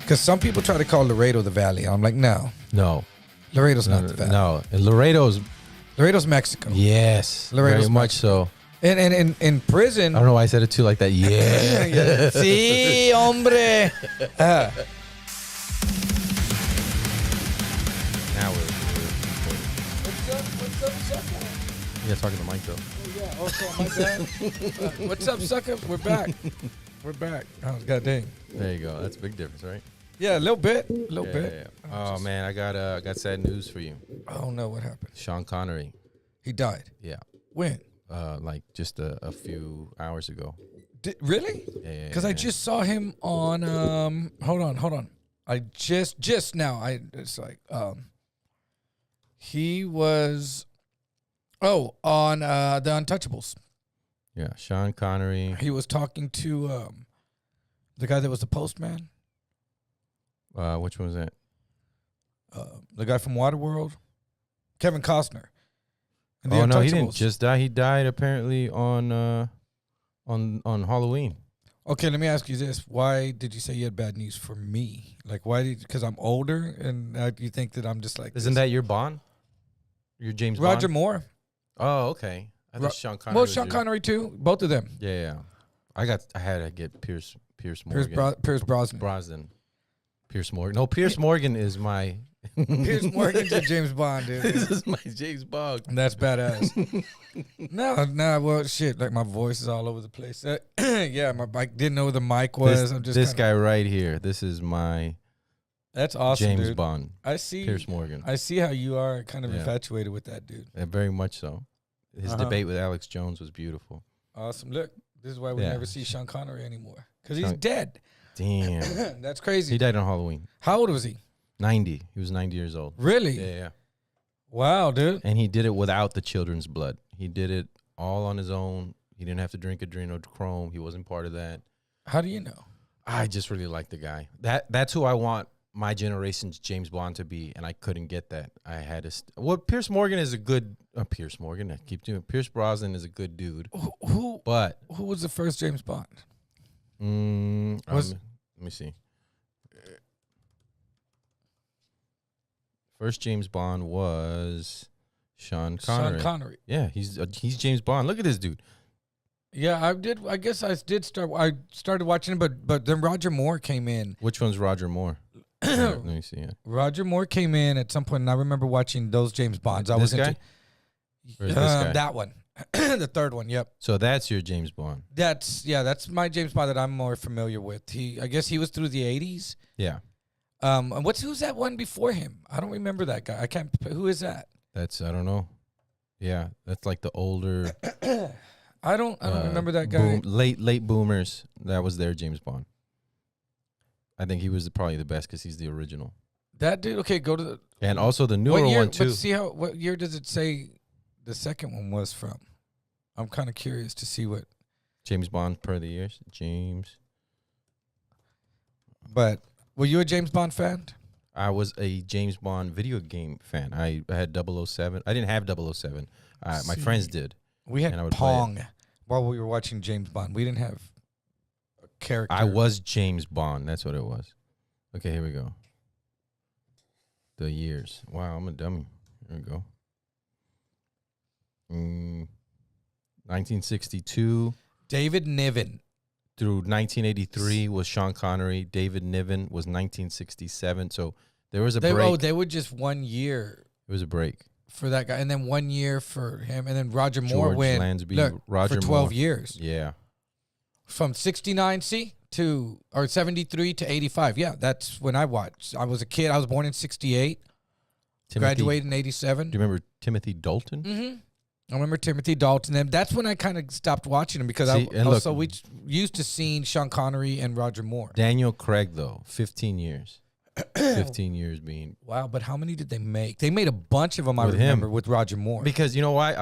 Because some people try to call Laredo the Valley. I'm like, no. Laredo's not the Valley. No, and Laredo's Mexico. Yes, Laredo's very much so. And in prison. I don't know why I said it too like that. Yeah. Sí, hombre. Now we're What's up, Sucka? yeah, talking to Mike though. Oh, yeah. Also, my bad. What's up, Sucka? We're back. We're back. Oh, god dang. There you go. That's a big difference, right? Yeah, a little bit. Yeah. Oh man, I got sad news for you. Oh no, what happened? Sean Connery. He died. Yeah. When? Like just a few hours ago. Really? Yeah. Because I just saw him on. Hold on. I just now. It's like he was. Oh, on the Untouchables. Yeah, Sean Connery. He was talking to the guy that was the postman. Which one was that? The guy from Waterworld, Kevin Costner. And the Oh no, he Untouchables. didn't just die. He died apparently on Halloween. Okay, let me ask you this: why did you say you had bad news for me? Like, why did? Because I'm older, and you think that I'm just like. Isn't that your Bond? Your James Roger Bond? Moore? Oh, okay. I thought Sean Connery. Well, was Sean your- Connery too. Both of them. Yeah. I had to get Pierce Morgan. Pierce Brosnan. Pierce Morgan. No, Pierce Morgan is my. Pierce Morgan's your James Bond, dude. This is my James Bond. That's badass. No, well, shit. Like my voice is all over the place. Yeah, I didn't know where the mic was. This guy right here. This is my. That's awesome, James dude. Bond. I see. Pierce Morgan. I see how you are kind of Yeah. infatuated with that dude. Yeah, very much so. His debate with Alex Jones was beautiful. Awesome. Look, this is why we Yeah. never see Sean Connery anymore because he's dead. Damn. That's crazy. He died on Halloween. How old was he? 90. He was 90 years old. Really? Yeah. Wow, dude. And he did it without the children's blood. He did it all on his own. He didn't have to drink adrenochrome. He wasn't part of that. How do you know? I just really like the guy. That's who I want my generation's James Bond to be, and I couldn't get that. I had to. Pierce Morgan is a good. Pierce Morgan. I keep doing. Pierce Brosnan is a good dude. Who was the first James Bond? Let me see. First James Bond was Sean Connery. Sean Connery. Yeah, he's James Bond. Look at this dude. Yeah, I did. I guess I did start. I started watching it, but then Roger Moore came in. Which one's Roger Moore? Let me see it. Roger Moore came in at some point, and I remember watching those James Bonds. I This was guy? into Or is this guy? that one, the third one. Yep. So that's your James Bond. That's my James Bond that I'm more familiar with. I guess he was through the 80s. Yeah, And who's that one before him? I don't remember that guy. I can't. Who is that? I don't know. Yeah, that's like the older. I don't remember that guy. Late boomers. That was their James Bond. I think he was probably the best because he's the original. That dude. Okay, go to the. And also the newer one too. But see what year does it say the second one was from? I'm kind of curious to see what. James Bond per the years. James. But were you a James Bond fan? I was a James Bond video game fan. I had 007. I didn't have 007. My friends did. We had And I would Pong while we were watching James Bond. We didn't have a character. I was James Bond. That's what it was. Okay, here we go. The years. Wow, I'm a dummy. Here we go. 1962 David Niven. through 1983 was Sean Connery. David Niven was 1967. So there was a break. They were just 1 year It was a break. for that guy, and then 1 year for him, and then Roger Moore George went Lansby, Roger for 12 Moore. years. Yeah. From 69 or 73 to 85. Yeah, that's when I watched. I was a kid. I was born in 68. Graduated in 87. Do you remember Timothy Dalton? Mm-hmm. I remember Timothy Dalton. And that's when I kind of stopped watching him because we used to seeing Sean Connery and Roger Moore. Daniel Craig, though, 15 years. 15 years being. Wow, but how many did they make? They made a bunch of them, I With remember, him. with Roger Moore. Because you know why?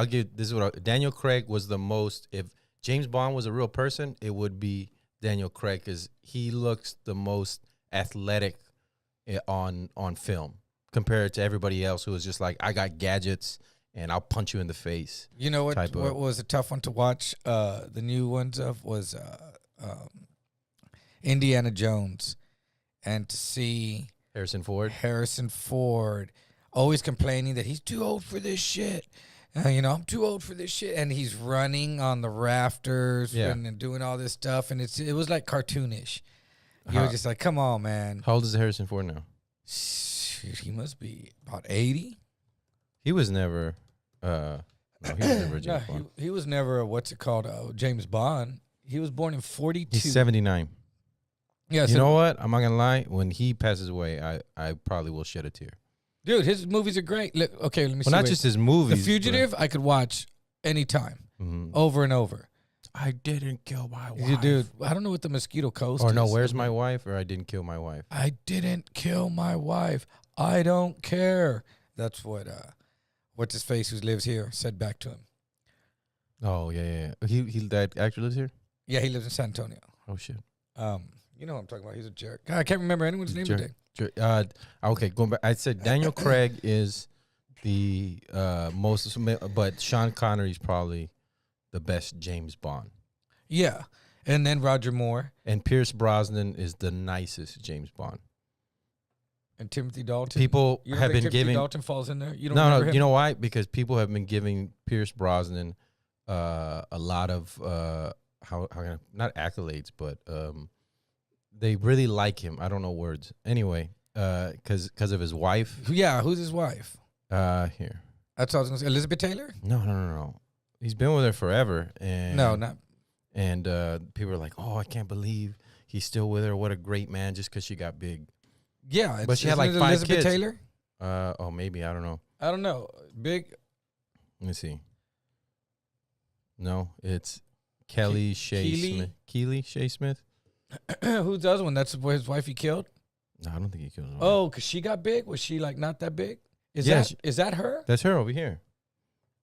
Daniel Craig was the most. If James Bond was a real person, it would be Daniel Craig because he looks the most athletic on film compared to everybody else who was just like, I got gadgets and I'll punch you in the face. You know what was a tough one to watch? The new ones was Indiana Jones. and to see Harrison Ford always complaining that he's too old for this shit. I'm too old for this shit. And he's running on the rafters and doing all this stuff. And it was like cartoonish. You were just like, come on, man. How old is Harrison Ford now? Shit, he must be about 80. He was never, no, he was never a James Bond. He was never James Bond. He was born in 42. He's 79. Yeah, you know what? I'm not going to lie. When he passes away, I probably will shed a tear. Dude, his movies are great. Look, okay, let me see. Well, not just his movies. The Fugitive, I could watch anytime, over and over. I didn't kill my wife. Dude, I don't know what the Mosquito Coast is. Or no, Where's My Wife? Or I Didn't Kill My Wife. I didn't kill my wife. I don't care. That's what, what's his face who lives here said back to him. Oh, yeah. That actor lives here? Yeah, he lives in San Antonio. Oh, shit. You know what I'm talking about. He's a jerk. I can't remember anyone's name today. Okay, going back. I said Daniel Craig is the most, but Sean Connery's probably the best James Bond. Yeah, and then Roger Moore. And Pierce Brosnan is the nicest James Bond. And Timothy Dalton. People have been giving. Dalton falls in there. You don't no. him? You know why? Because people have been giving Pierce Brosnan a lot of not accolades, but they really like him. I don't know words. Anyway, because of his wife. Yeah, who's his wife? Here. That's all I was gonna say. Elizabeth Taylor? No. He's been with her forever, and no, not. And people are like, "Oh, I can't believe he's still with her. What a great man!" Just because she got big. Yeah, but she had like 5 Elizabeth kids. Taylor? Oh, maybe I don't know. I don't know. Big. Let me see. No, it's Kelly Shea Smith. Keely Shea Smith. Who's the other one? That's his wife he killed? No, I don't think he killed his wife. Oh, because she got big? Was she like not that big? Is that her? That's her over here.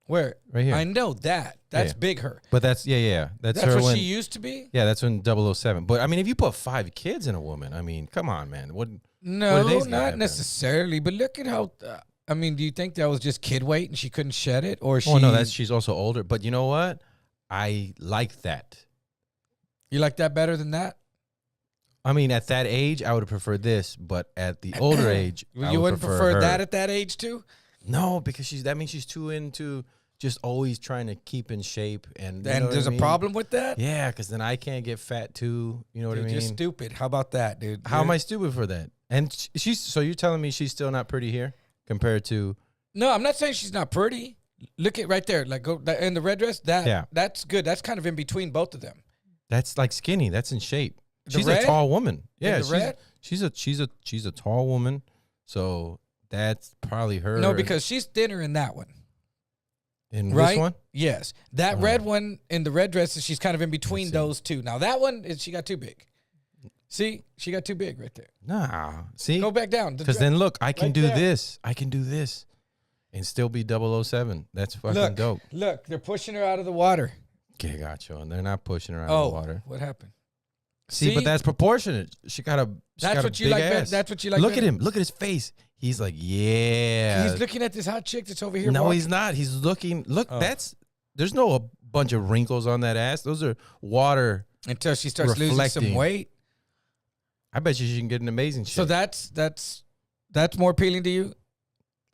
Where? Right here. I know that. That's big her. But that's, yeah. That's her what she used to be? Yeah, that's when 007. But, I mean, if you put 5 kids in a woman, I mean, come on, man. No, not necessarily. But look at how, do you think that was just kid weight and she couldn't shed it? Or she? Oh, no, she's also older. But you know what? I like that. You like that better than that? I mean, at that age, I would have preferred this. But at the older age, you wouldn't prefer that at that age, too? No, because that means she's too into just always trying to keep in shape. And there's a problem with that? Yeah, because then I can't get fat too. You know what I mean? You're stupid. How about that, dude? How am I stupid for that? And so you're telling me she's still not pretty here compared to? No, I'm not saying she's not pretty. Look at right there. Like go in the red dress. That's good. That's kind of in between both of them. That's like skinny. That's in shape. She's a tall woman. Yeah, she's a tall woman. So that's probably her. No, because she's thinner in that one. In this one? Yes. That red one in the red dress, she's kind of in between those two. Now, that one, she got too big. See? She got too big right there. Nah. See? Go back down. Because then, look, I can do this. I can do this and still be 007. That's fucking dope. Look, they're pushing her out of the water. Okay, gotcha. And they're not pushing her out of the water. What happened? See, but that's proportionate. She got a big ass. That's what you like. Look at him. Look at his face. He's like, yeah. He's looking at this hot chick that's over here. No, he's not. He's looking. Look, there's no a bunch of wrinkles on that ass. Those are water. Until she starts losing some weight. I bet you she can get an amazing shape. So that's more appealing to you?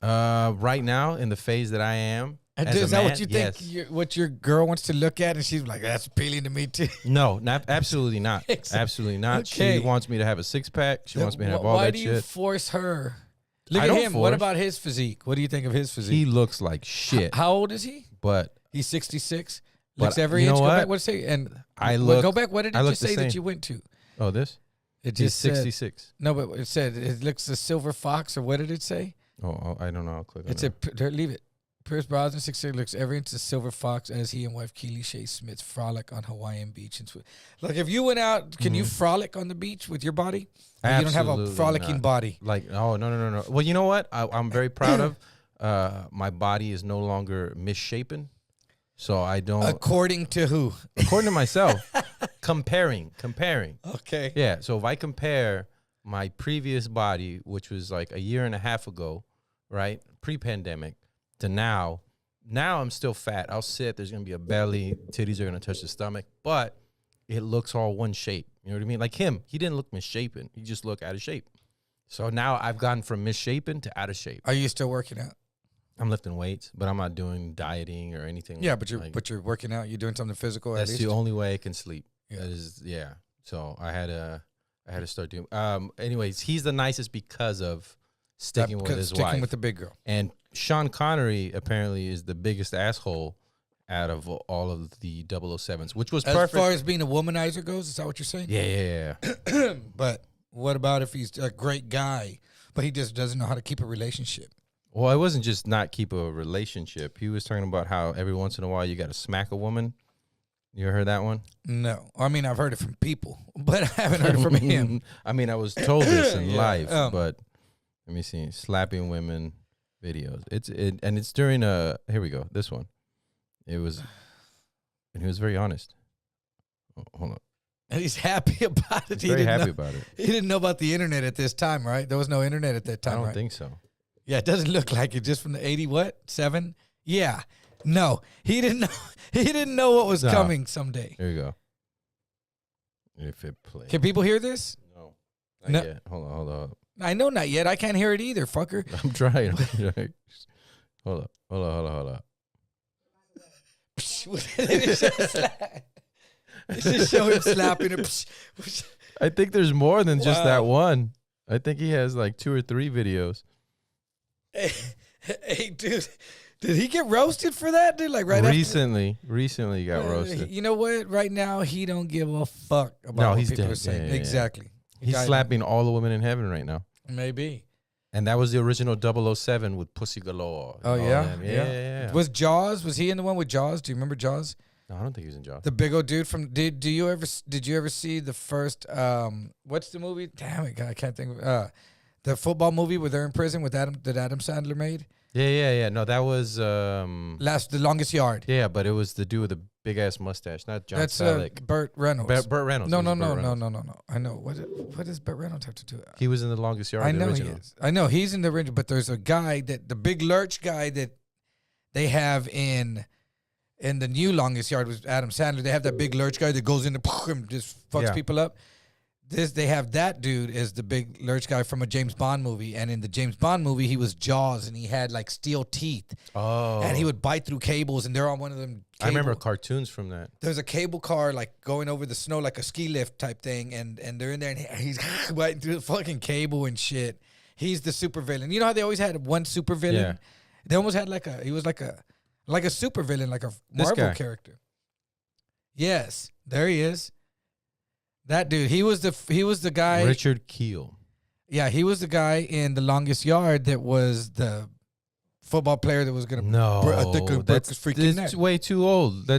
Right now, in the phase that I am. Is that what you think? What your girl wants to look at, and she's like, "That's appealing to me too." No, absolutely not. Absolutely not. Okay. She wants me to have a 6-pack. She wants me to have all that shit. Why do you force her? Look at him. What about his physique? What do you think of his physique? He looks like shit. How old is he? But he's 66. Looks every inch. Go what? back. What say? And go back. What did it just say that you went to? Oh, this. It just 66. No, but it said it looks a silver fox, or what did it say? Oh, I don't know. I'll click on it. It said leave it. Pierce Brosnan, 66, looks every inch a silver fox as he and wife Keely Shea Smith frolic on Hawaiian beach. Like, if you went out, can you frolic on the beach with your body? Or you don't have a frolicking body. Like, oh, no. Well, you know what? I'm very proud of. My body is no longer misshapen. So I don't. According to who? According to myself. Comparing. Okay. Yeah. So if I compare my previous body, which was like a year and a half ago, right? Pre-pandemic. To now I'm still fat. I'll sit. There's going to be a belly. Titties are going to touch the stomach. But it looks all one shape. You know what I mean? Like him, he didn't look misshapen. He just looked out of shape. So now I've gone from misshapen to out of shape. Are you still working out? I'm lifting weights, but I'm not doing dieting or anything. Yeah, but you're working out. You're doing something physical. That's at the least? only way I can sleep. Yeah. So I had to start doing. Anyways, he's the nicest because of sticking with his wife. Sticking with the big girl. And Sean Connery apparently is the biggest asshole out of all of the 007s, which was perfect. As far as being a womanizer goes, is that what you're saying? Yeah. But what about if he's a great guy, but he just doesn't know how to keep a relationship? Well, it wasn't just not keep a relationship. He was talking about how every once in a while you got to smack a woman. You ever heard that one? No. I mean, I've heard it from people, but I haven't heard it from him. I mean, I was told this in life, but let me see. Slapping women videos. It's during here we go. This one. It was, and he was very honest. Oh, hold on. And he's happy about it. He's very happy about it. He didn't know about the internet at this time, right? There was no internet at that time, I don't think so. Yeah, it doesn't look like it. Just from the 7? Yeah. No, he didn't know. He didn't know what was coming someday. Here we go. If it plays. Can people hear this? No. Not yet. Hold on. I know not yet. I can't hear it either, fucker. I'm trying. Hold up. Just show him slapping it. I think there's more than just that one. I think he has like 2 or 3 videos. Hey, dude, did he get roasted for that, dude? Like recently he got roasted. You know what? Right now, he don't give a fuck about what people are saying. Yeah. Exactly. He's slapping all the women in heaven right now. Maybe. And that was the original 007 with Pussy Galore. Oh, yeah? Yeah. Was he in the one with Jaws? Do you remember Jaws? No, I don't think he was in Jaws. The big old dude from did you ever see the first what's the movie? Damn it, I can't think of the football movie where they're in prison that Adam Sandler made? Yeah. No, that was The Longest Yard. Yeah, but it was the dude with the big ass mustache, not John Selleck. That's Burt Reynolds. Burt Reynolds. No. I know. What does Burt Reynolds have to do? He was in The Longest Yard. I know original. he is. I know he's in the original, but there's a guy the big lurch guy that they have in the new Longest Yard with Adam Sandler. They have that big lurch guy that goes in and just fucks people up. They have that dude as the big lurch guy from a James Bond movie, and in the James Bond movie, he was Jaws, and he had like steel teeth. Oh, and he would bite through cables, and they're on one of them. I remember cartoons from that. There's a cable car like going over the snow, like a ski lift type thing, and they're in there, and he's biting through the fucking cable and shit. He's the super villain. You know how they always had one super villain? Yeah. They almost had he was like a super villain, like a Marvel character. Yes, there he is. That dude, he was the guy. Richard Kiel. Yeah, he was the guy in The Longest Yard that was the football player that was gonna. No, that's way too old. No.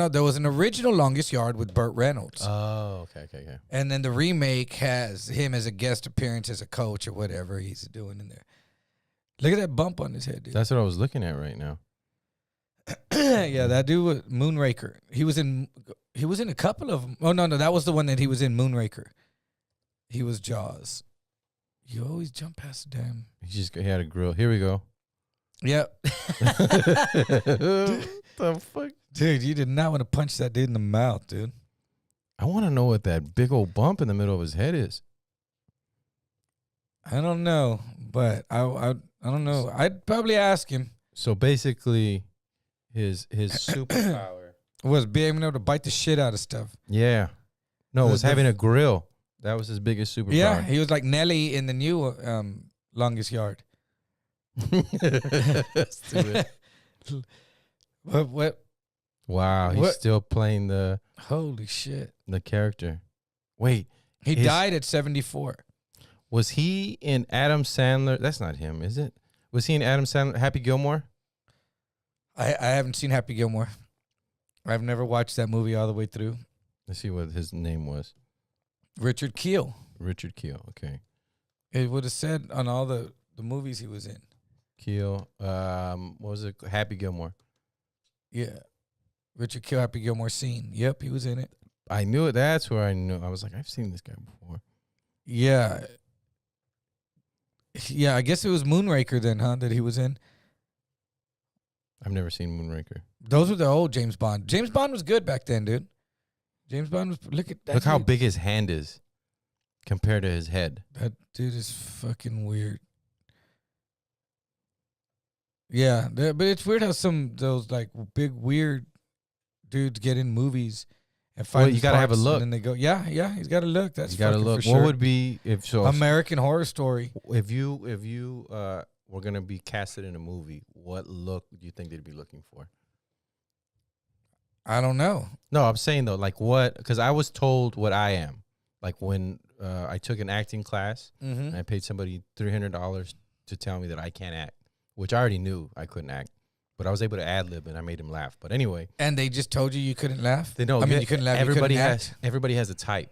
There was an original Longest Yard with Burt Reynolds. Oh, okay. And then the remake has him as a guest appearance as a coach or whatever he's doing in there. Look at that bump on his head, dude. That's what I was looking at right now. Yeah, that dude was Moonraker. He was in a couple of them. Oh, no, that was the one that he was in, Moonraker. He was Jaws. You always jump past the damn. He had a grill. Here we go. Yep. The fuck? Dude, you did not want to punch that dude in the mouth, dude. I want to know what that big old bump in the middle of his head is. I don't know, but I don't know. I'd probably ask him. So basically, his superpower was being able to bite the shit out of stuff. Yeah. No, it was having a grill. That was his biggest superpower. Yeah, he was like Nelly in the new Longest Yard. Stupid. What? Wow, he's still playing the... Holy shit. The character. Wait. He died at 74. Was he in Adam Sandler? That's not him, is it? Was he in Adam Sandler, Happy Gilmore? I haven't seen Happy Gilmore. I've never watched that movie all the way through. Let's see what his name was. Richard Kiel. Richard Kiel, okay. It would have said on all the movies he was in. Kiel. What was it? Happy Gilmore. Yeah. Richard Kiel, Happy Gilmore scene. Yep, he was in it. I knew it. That's where I knew. I was like, I've seen this guy before. Yeah. Yeah, I guess it was Moonraker then, huh, that he was in. I've never seen Moonraker. Those were the old James Bond. James Bond was good back then, dude. James Bond was. Look at that. Look how big his hand is compared to his head. That dude is fucking weird. Yeah, but it's weird how some those like big weird dudes get in movies and find. Well, you gotta have a look, and then they go, yeah, he's got to look. That's you gotta look. For what sure. would be if so? American Horror Story. If you were gonna be casted in a movie, what look do you think they'd be looking for? I don't know. No, I'm saying though, like what? Because I was told what I am. Like when I took an acting class, and I paid somebody $300 to tell me that I can't act, which I already knew I couldn't act, but I was able to ad lib and I made him laugh. But anyway, and they just told you couldn't laugh. They know. I mean, you couldn't laugh. Everybody you couldn't has a type.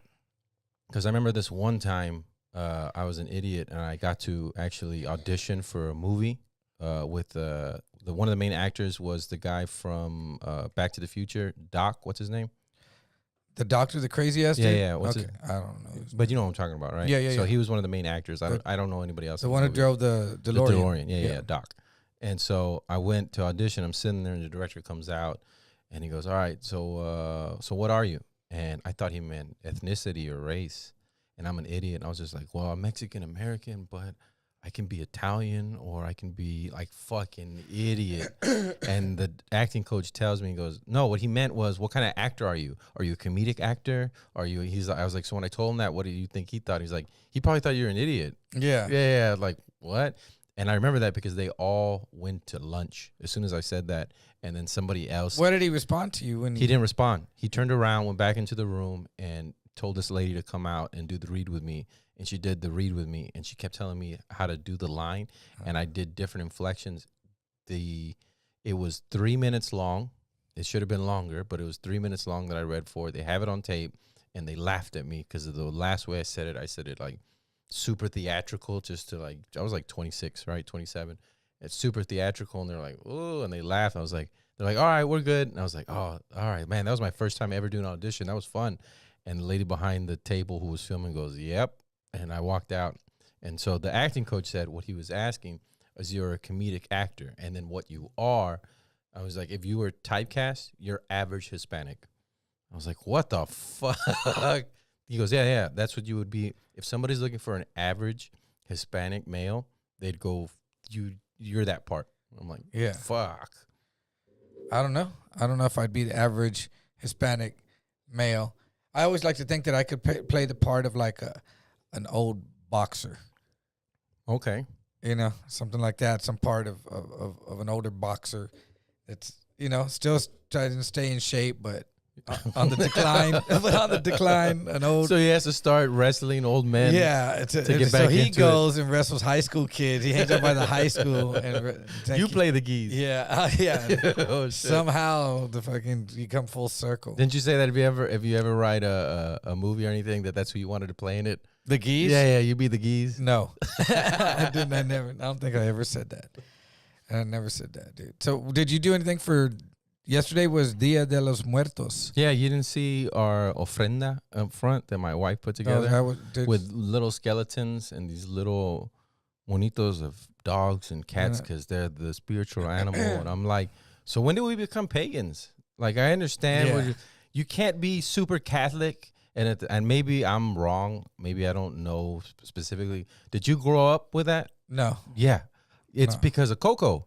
Because I remember this one time, I was an idiot and I got to actually audition for a movie with one of the main actors was the guy from Back to the Future, Doc. What's his name? The doctor, the crazy ass dude? Yeah. I don't know. But you know what I'm talking about, right? Yeah. So he was one of the main actors. I don't know anybody else. The one who drove the DeLorean. The DeLorean, yeah, Doc. And so I went to audition. I'm sitting there, and the director comes out, and he goes, "All right, so what are you?" And I thought he meant ethnicity or race, and I'm an idiot. And I was just like, "Well, I'm Mexican American, but I can be Italian or I can be like fucking idiot." And the acting coach tells me, he goes, "No, what he meant was, what kind of actor are you? Are you a comedic actor? Are you?" I was like, so when I told him that, what do you think he thought? He's like, he probably thought you're an idiot. Yeah. Like what? And I remember that because they all went to lunch as soon as I said that. And then somebody else. What did he respond to you when he didn't respond? He turned around, went back into the room, and told this lady to come out and do the read with me. And she did the read with me, and she kept telling me how to do the line, and I did different inflections. It was 3 minutes long. It should have been longer, but it was 3 minutes long that I read for. They have it on tape, and they laughed at me because of the last way I said it like super theatrical, just to like, I was like 26, right, 27. It's super theatrical, and they're like, "Oh," and they laughed. I was like, they're like, "All right, we're good." And I was like, "Oh, all right, man, that was my first time ever doing an audition. That was fun." And the lady behind the table who was filming goes, "Yep." And I walked out. And so the acting coach said what he was asking is, you're a comedic actor. And then what you are, I was like, if you were typecast, you're average Hispanic. I was like, what the fuck? He goes, yeah, that's what you would be. If somebody's looking for an average Hispanic male, they'd go, you're that part. I'm like, yeah, fuck. I don't know. I don't know if I'd be the average Hispanic male. I always like to think that I could play the part of like an old boxer. Okay. You know, something like that. Some part of an older boxer that's, you know, still trying to stay in shape, but on the decline. But on the decline, an old. So he has to start wrestling old men. Yeah. To get back so he into goes and wrestles high school kids. He hangs out by the high school. And you play the geese. Yeah. Yeah. Oh, shit. Somehow you come full circle. Didn't you say that if you ever write a movie or anything, that's who you wanted to play in it? The geese? Yeah, you be the geese. No. I didn't. I don't think I ever said that. I never said that, dude. So did you do anything for yesterday was Dia de los Muertos? Yeah, you didn't see our ofrenda up front that my wife put together with little skeletons and these little monitos of dogs and cats because they're the spiritual animal. And I'm like, so when did we become pagans? Like, I understand you can't be super Catholic. And maybe I'm wrong. Maybe I don't know specifically. Did you grow up with that? No. Yeah. It's because of Coco.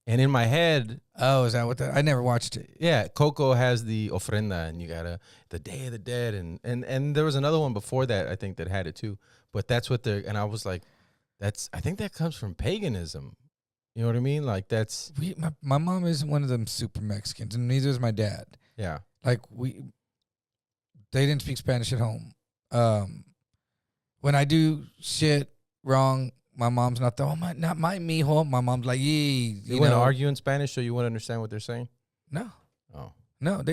And in my head. Oh, is that what that? I never watched it. Yeah. Coco has the ofrenda, and you got the Day of the Dead. And there was another one before that, I think, that had it too. But that's what and I was like, I think that comes from paganism. You know what I mean? Like my mom isn't one of them super Mexicans, and neither is my dad. Yeah. Like they didn't speak Spanish at home. When I do shit wrong, my mom's not not my mijo. My mom's like, you want to argue in Spanish so you wouldn't understand what they're saying? No. Oh. No,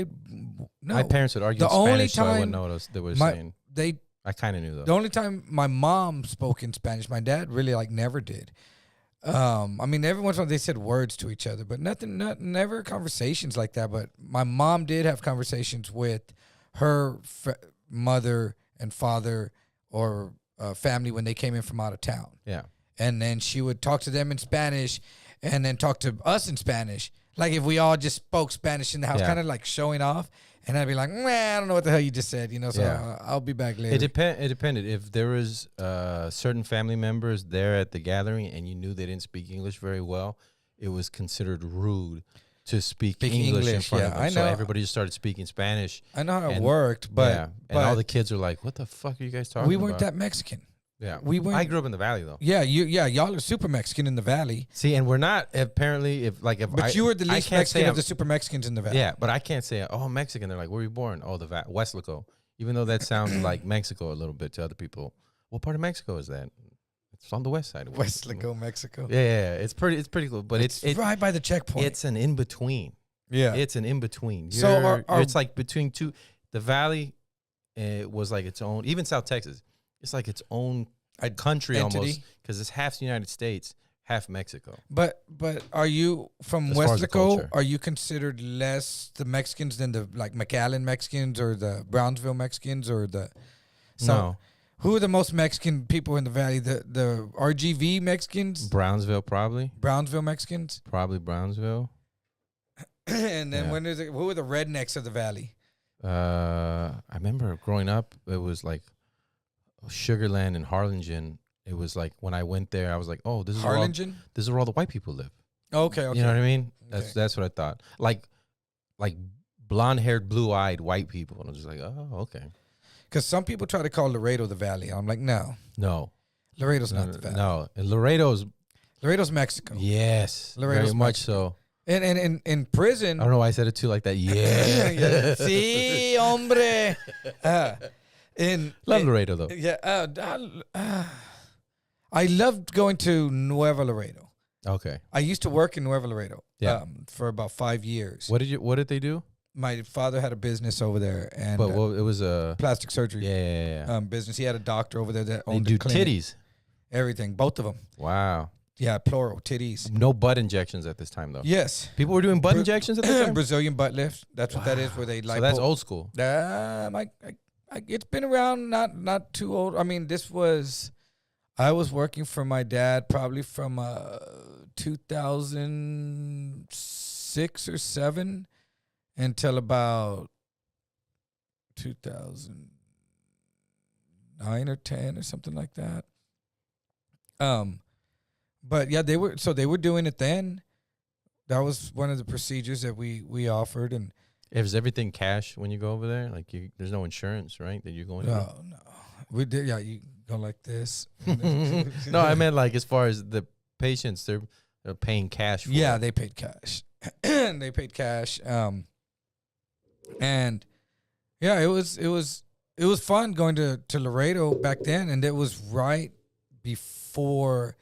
My parents would argue in Spanish so I wouldn't know what they were saying. I kind of knew though. The only time my mom spoke in Spanish, my dad really never did. I mean, every once in a while they said words to each other, but never conversations like that. But my mom did have conversations with her mother and father or family when they came in from out of town. Yeah. And then she would talk to them in Spanish and then talk to us in Spanish. Like if we all just spoke Spanish in the house, kind of like showing off, and I'd be like, man, I don't know what the hell you just said, So I'll be back later. It depended. If there was certain family members there at the gathering and you knew they didn't speak English very well, it was considered rude to speak English in front of them. I know. So everybody just started speaking Spanish. I know how it worked, but and all the kids are like, "What the fuck are you guys talking about?" We weren't that Mexican. Yeah, we weren't. I grew up in the Valley though. Yeah, y'all are super Mexican in the Valley. See, and we're not apparently. But you were the least Mexican of the super Mexicans in the Valley. Yeah, but I can't say, "Oh, I'm Mexican." They're like, "Where were you born?" "Oh, the Westlaco." Even though that sounds like Mexico a little bit to other people. What part of Mexico is that? It's on the west side. Westlaco, Mexico. Yeah, it's pretty cool. But it's right by the checkpoint. It's an in between. Yeah, it's an in between. So it's like between two. The Valley, was like its own. Even South Texas, it's like its own country entity. Almost, because it's half the United States, half Mexico. But are you from Westlaco? Are you considered less the Mexicans than the like McAllen Mexicans or the Brownsville Mexicans or the? No. Who are the most Mexican people in the Valley? The RGV Mexicans? Brownsville, probably. Brownsville Mexicans? Probably Brownsville. And then who are the rednecks of the Valley? I remember growing up, it was like Sugarland and Harlingen. It was like when I went there, I was like, "Oh, this is Harlingen. This is where all the white people live." Okay. You know what I mean? That's what I thought. Like blonde-haired, blue-eyed white people, and I was just like, "Oh, okay." Because some people try to call Laredo the Valley. I'm like, no, Laredo's not the Valley. No, and Laredo's Mexico. Yes, Laredo's very much so. And in prison, I don't know why I said it too like that. Yeah, sí, hombre. Love Laredo though. Yeah, I loved going to Nuevo Laredo. Okay, I used to work in Nuevo Laredo. Yeah. For about 5 years. What did they do? My father had a business over there, and it was a plastic surgery. Yeah. Business. He had a doctor over there that They owned do a clinic. titties. Everything, both of them. Wow. Yeah, plural titties. No butt injections at this time though. Yes, people were doing butt injections at this time. Brazilian butt lift. That's what that is. Where they like. So that's old school. It's been around, not too old. I mean, I was working for my dad probably from 2006 or 7 until about 2009 or 10 or something like that. But yeah, they were doing it then. That was one of the procedures that we offered. And is everything cash when you go over there? Like there's no insurance, right? That you're going. No. We did. Yeah, you go like this. No, I meant like as far as the patients, they're paying cash. Yeah, they paid cash. They paid cash. And yeah, it was fun going to Laredo back then, and it was right before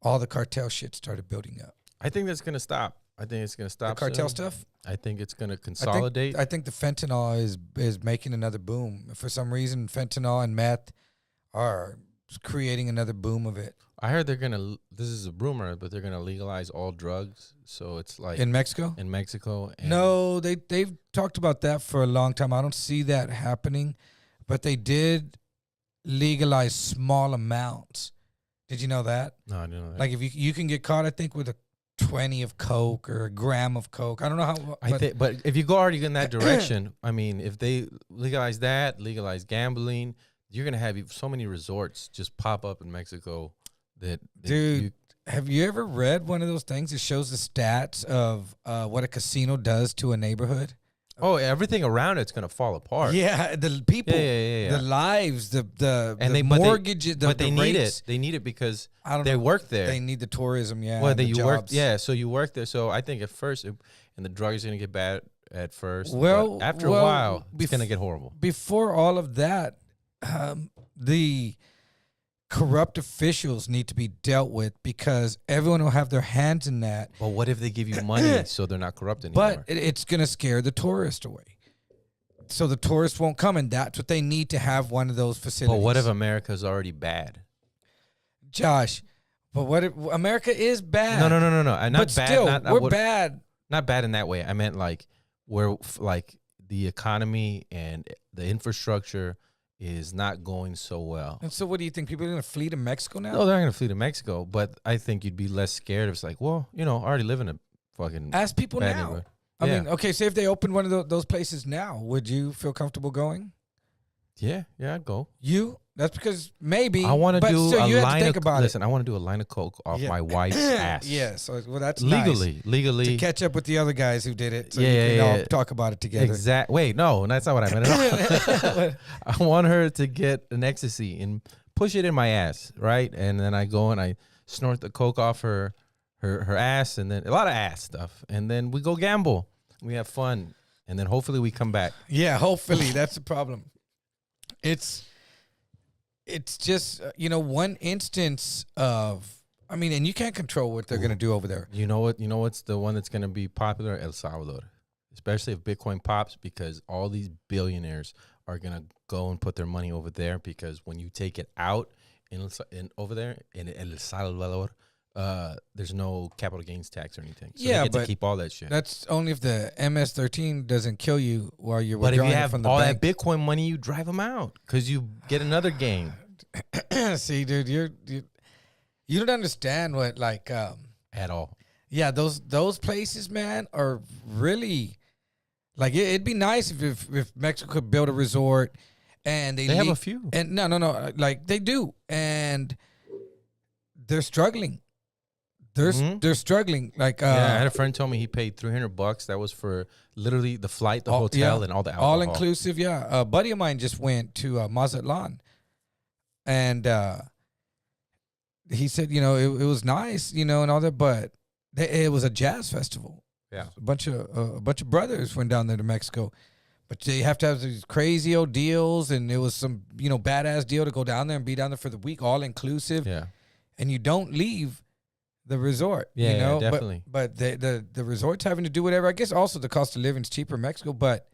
all the cartel shit started building up. I think that's gonna stop. I think it's gonna stop. The cartel soon. stuff. I think it's gonna consolidate. I think the fentanyl is making another boom. For some reason, fentanyl and meth are creating another boom of it. I heard they're gonna. This is a rumor, but they're gonna legalize all drugs. So it's like in Mexico. In Mexico. No, they've talked about that for a long time. I don't see that happening, but they did legalize small amounts. Did you know that? No, I didn't know that. Like if you can get caught, I think with a 20 of coke or a gram of coke. I don't know how. But if you go already in that direction, I mean, if they legalize gambling, you're gonna have so many resorts just pop up in Mexico. Dude, have you ever read one of those things that shows the stats of what a casino does to a neighborhood? Oh, everything around it's gonna fall apart. Yeah, the people, the lives, the mortgages, but they need it. They need it because they work there. They need the tourism. Yeah, well, you work. Yeah, so you work there. So I think at first, and the drug is gonna get bad at first. Well, but after a while, it's gonna get horrible. Before all of that, the corrupt officials need to be dealt with because everyone will have their hands in that. Well, what if they give you money so they're not corrupt anymore? But it's going to scare the tourist away. So the tourists won't come, and that's what they need to have one of those facilities. But what if America's already bad? Josh, but what if America is bad? No. Not but bad. Still, we're bad. Not bad in that way. I meant like where like the economy and the infrastructure is not going so well. And so what do you think? People are going to flee to Mexico now? No, they're not going to flee to Mexico, but I think you'd be less scared if it's like, well, I already live in a fucking ask people bad now. neighborhood. I Yeah. mean, okay, say if they opened one of those places now, would you feel comfortable going? Yeah, I'd go. You? That's because maybe. I want to do still, a you have to line think of about listen. I want to do a line of coke off Yeah. my wife's ass. Yeah, so well, that's legally, nice to catch up with the other guys who did it. So you can all talk about it together. Exactly. Wait, no, that's not what I meant at all. I want her to get an ecstasy and push it in my ass, right? And then I go and I snort the coke off her ass, and then a lot of ass stuff, and then we go gamble. We have fun, and then hopefully we come back. Yeah, hopefully that's the problem. It's just one instance of, I mean, and you can't control what they're gonna do over there. You know what? You know what's the one that's gonna be popular? El Salvador, especially if Bitcoin pops, because all these billionaires are gonna go and put their money over there, because when you take it out in over there in El Salvador, there's no capital gains tax or anything. So they get to keep all that shit. That's only if the MS-13 doesn't kill you while you're But if withdrawing you it have from the all bank. that Bitcoin money, you drive them out because you get another gain. See, dude, you don't understand what At all. Yeah, those places, man, are really like it'd be nice if Mexico could build a resort and they have a few. And no, like they do, and they're struggling. They're struggling. Like I had a friend tell me he paid $300. That was for literally the flight, the hotel, and all the alcohol. All inclusive. Yeah, a buddy of mine just went to Mazatlan, and he said, it was nice, and all that, but it was a jazz festival. Yeah, a bunch of brothers went down there to Mexico, but they have to have these crazy old deals, and it was some badass deal to go down there and be down there for the week, all inclusive. Yeah, and you don't leave the resort. Yeah, definitely. But the resort's having to do whatever. I guess also the cost of living is cheaper in Mexico, but.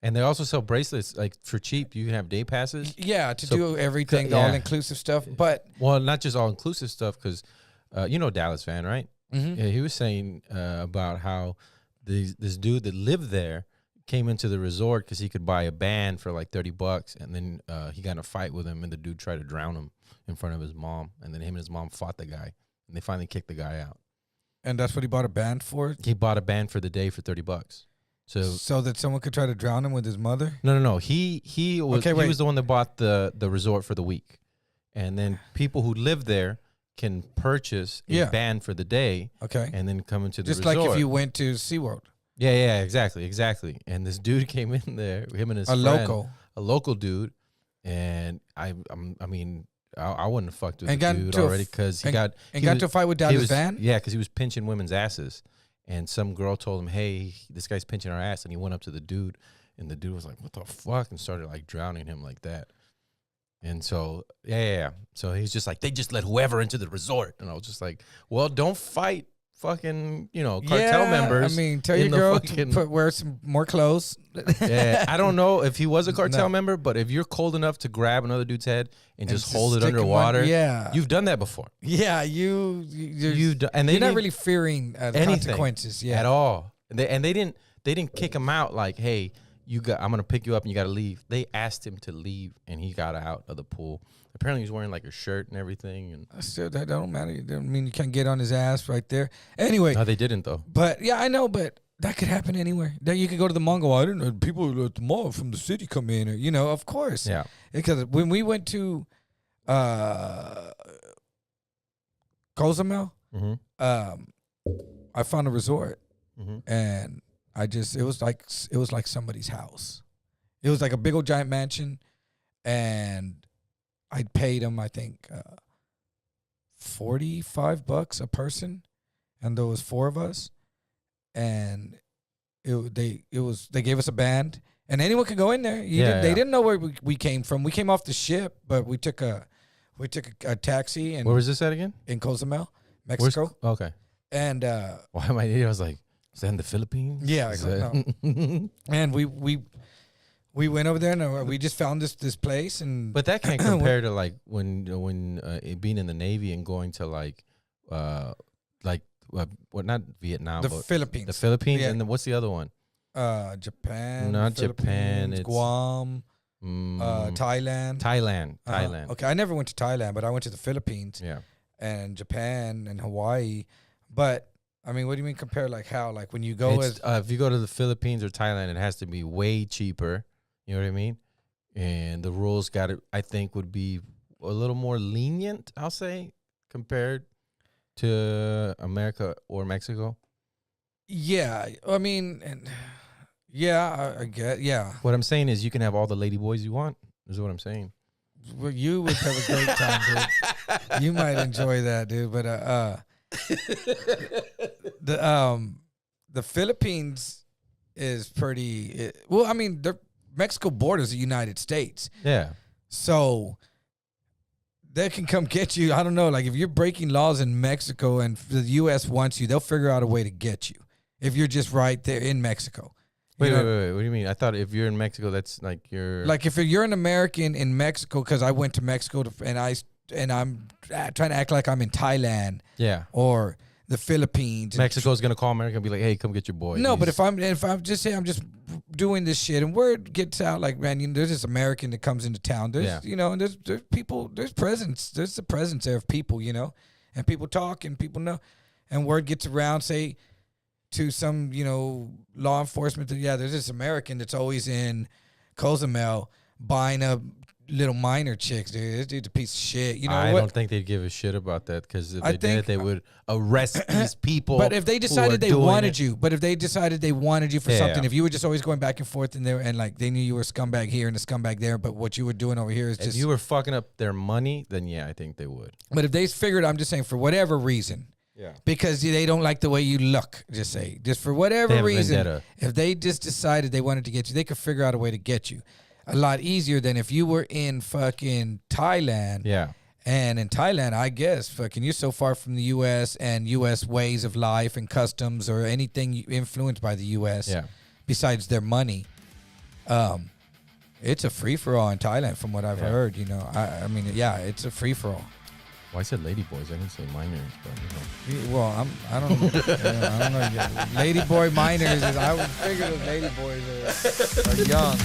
And they also sell bracelets like for cheap. You can have day passes. Yeah, to do everything, the all-inclusive stuff. But not just all-inclusive stuff, because Dallas fan, right? Mm-hmm. Yeah, he was saying about how this dude that lived there came into the resort because he could buy a band for like $30, and then he got in a fight with him, and the dude tried to drown him in front of his mom, and then him and his mom fought the guy, and they finally kicked the guy out. And that's what he bought a band for? He bought a band for the day for $30. So that someone could try to drown him with his mother? No. He was he was the one that bought the resort for the week, and then people who live there can purchase a band for the day. Okay, and then come into the just resort. like if you went to SeaWorld. Yeah, exactly. And this dude came in there, him and his friend, a local dude, and I mean. I wouldn't have fucked with the dude already because he got into a fight with Dallas Van. Yeah, because he was pinching women's asses. And some girl told him, "Hey, this guy's pinching our ass." And he went up to the dude, and the dude was like, "What the fuck?" and started like drowning him like that. And so, yeah. So he's just like, they just let whoever into the resort. And I was just like, well, don't fight fucking, cartel members. I mean, tell your girl to wear some more clothes. Yeah, I don't know if he was a cartel member, but if you're cold enough to grab another dude's head and just hold it underwater, you've done that before. Yeah, you're not really fearing the consequences at all. And they didn't kick him out like, hey, I'm gonna pick you up and you gotta leave. They asked him to leave, and he got out of the pool. Apparently, he was wearing like a shirt and everything. And still, that don't matter. It doesn't mean you can't get on his ass right there. Anyway, no, they didn't though. But yeah, I know. But that could happen anywhere. That you could go to the mall. And go, I didn't know people at the mall from the city come in. Or, of course. Yeah. Because when we went to Cozumel, mm-hmm. I found a resort, mm-hmm. and it was like somebody's house. It was like a big old giant mansion, and I paid them, I think, $45 a person, and there was 4 of us, and they gave us a band, and anyone could go in there. They didn't know where we came from. We came off the ship, but we took a taxi. And where was this at again? In Cozumel, Mexico. Okay. And why am I was like, is that in the Philippines? Yeah, no. And we went over there and we just found this place. And but that can't compare to like when being in the Navy and going to not Vietnam, but Philippines. The Philippines, yeah. And then what's the other one? Japan. Not Japan. It's Guam. Thailand. Thailand. Okay, I never went to Thailand, but I went to the Philippines. Yeah. And Japan and Hawaii, but I mean, what do you mean compare? Like how? Like when you go if you go to the Philippines or Thailand, it has to be way cheaper. You know what I mean? And the rules I think would be a little more lenient, I'll say, compared to America or Mexico. Yeah, I mean, I get, yeah. What I'm saying is you can have all the lady boys you want, is what I'm saying. Well, you would have a great time, dude. You might enjoy that, dude. But the Philippines is pretty. Well, I mean, the Mexico borders the United States. Yeah. So they can come get you. I don't know. Like if you're breaking laws in Mexico and the U.S. wants you, they'll figure out a way to get you. If you're just right there in Mexico. Wait. What do you mean? I thought if you're in Mexico, that's like you're... Like if you're an American in Mexico, because I went to Mexico and I'm trying to act like I'm in Thailand. Yeah. Or the Philippines. Mexico's going to call America and be like, hey, come get your boy. No, but if I'm just saying I'm just doing this shit and word gets out like, man, there's this American that comes into town. There's, and there's people, there's presence. There's the presence there of people, and people talk and people know. And word gets around, say, to some, law enforcement that, there's this American that's always in Cozumel buying up little minor chicks, dude. This dude's a piece of shit. I don't think they'd give a shit about that because if they did, they would arrest these people. But if they decided they wanted you, for something, if you were just always going back and forth in there and like they knew you were a scumbag here and a scumbag there, but what you were doing over here is just... If you were fucking up their money, then yeah, I think they would. But if they figured, I'm just saying, for whatever reason... Yeah. Because they don't like the way you look, just for whatever reason, vendetta. If they just decided they wanted to get you, they could figure out a way to get you. A lot easier than if you were in fucking Thailand. Yeah. And in Thailand, I guess, fucking you're so far from the U.S. and U.S. ways of life and customs or anything influenced by the U.S. Yeah. Besides their money. It's a free-for-all in Thailand from what I've heard, I mean, it's a free-for-all. Well, I said lady boys. I didn't say minors, but Well, I don't know. I don't know. Lady boy minors. I would figure those lady boys are young.